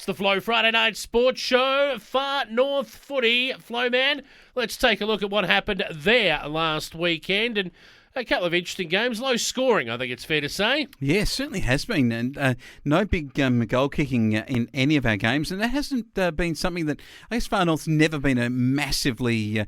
It's the Flow Friday Night Sports Show, Far North Footy. Flowman, let's take a look at what happened there last weekend. And a couple of interesting games. Low scoring, I think it's fair to say. Yeah, certainly has been. And no big goal kicking in any of our games. And that hasn't been something that, I guess, Far North's never been a massively,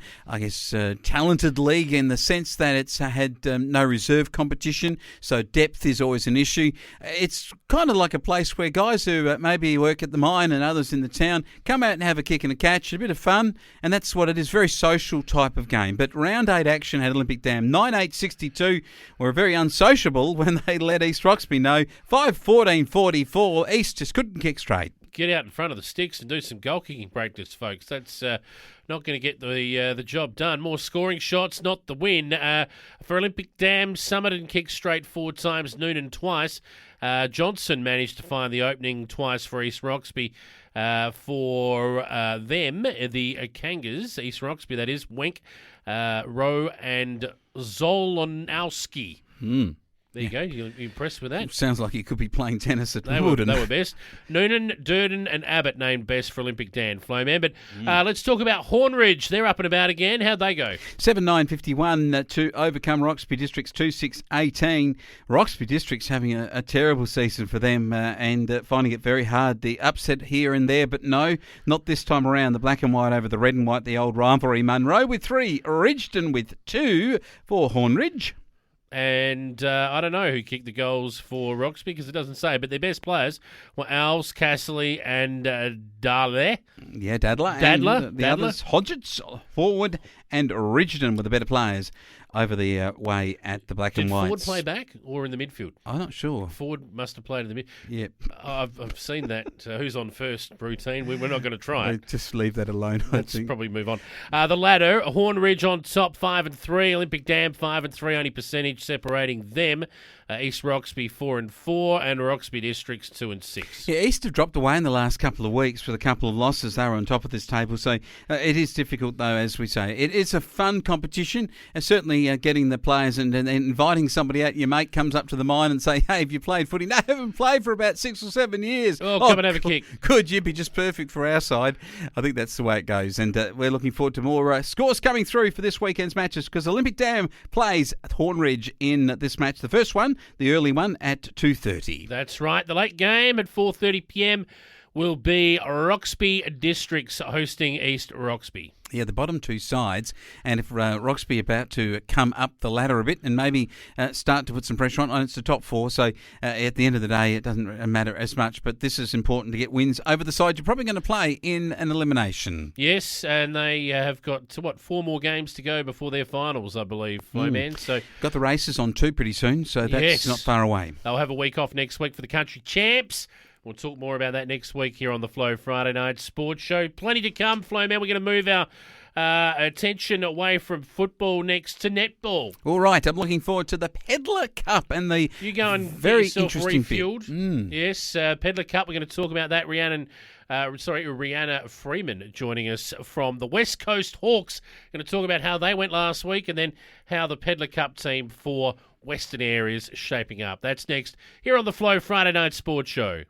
talented league in the sense that it's had no reserve competition. So depth is always an issue. It's kind of like a place where guys who maybe work at the mine and others in the town come out and have a kick and a catch, a bit of fun. And that's what it is, very social type of game. But round 8 action had Olympic Dam 9-8-62 were very unsociable when they let East Roxby know 5-14-44. East just couldn't kick straight. Get out in front of the sticks and do some goal kicking practice, folks. That's not going to get the job done. More scoring shots, not the win. For Olympic Dam, Summit and kicked straight 4 times, Noonan twice. Johnson managed to find the opening twice for East Roxby. For them, the Kangas, East Roxby, that is, Wenk, Rowe and Zolonowski. There you go. You impressed with that? Sounds like you could be playing tennis at Woodland. They were best. Noonan, Durden and Abbott named best for Olympic Dan, Flowman. But let's talk about Hornridge. They're up and about again. How'd they go? 7-9-51 to overcome Roxby Districts 2-6-18. Roxby Districts having a terrible season for them and finding it very hard. The upset here and there, but no, not this time around. The black and white over the red and white, the old rivalry. Munro with 3, Ridgeton with 2 for Hornridge. And I don't know who kicked the goals for Roxby because it doesn't say, but their best players were Owls, Casserly and Dadler. Yeah, Dadler. And the others, Hodgetts, Forward and Ridgeton were the better players over the way at the black and whites. Did Ford play back or in the midfield? I'm not sure. Ford must have played in the mid. Yep. I've seen that. Who's on first routine? We're not going to try it. Just leave that alone. Let's probably move on. The ladder, Hornridge on top, 5-3. Olympic Dam 5-3. Only percentage separating them. East Roxby 4-4 and Roxby Districts 2-6. Yeah, East have dropped away in the last couple of weeks with a couple of losses. They were on top of this table, so it is difficult though, as we say. It is a fun competition, and certainly getting the players and inviting somebody out. Your mate comes up to the mine and say, "Hey, have you played footy?" No, I haven't played for about 6 or 7 years. Come and have a kick. Could you be just perfect for our side? I think that's the way it goes, and we're looking forward to more scores coming through for this weekend's matches because Olympic Dam plays Hornridge in this match. The first one, the early one, at 2:30. That's right. The late game at 4:30 p.m. will be Roxby Districts hosting East Roxby. Yeah, the bottom 2 sides, and if Roxby about to come up the ladder a bit and maybe start to put some pressure on, it's the top 4, so at the end of the day it doesn't matter as much, but this is important to get wins over the side you're probably going to play in an elimination. Yes, and they have got, 4 more games to go before their finals, I believe, Flowman. So got the races on too pretty soon, so that's not far away. They'll have a week off next week for the country champs. We'll talk more about that next week here on the Flow Friday Night Sports Show. Plenty to come, Flowman. We're going to move our attention away from football next to netball. All right, I'm looking forward to the Pedlar Cup and the you go and very get yourself interesting refueled. Yes, Pedlar Cup. We're going to talk about that. Rihanna Freeman joining us from the West Coast Hawks. Going to talk about how they went last week and then how the Pedlar Cup team for Western areas shaping up. That's next here on the Flow Friday Night Sports Show.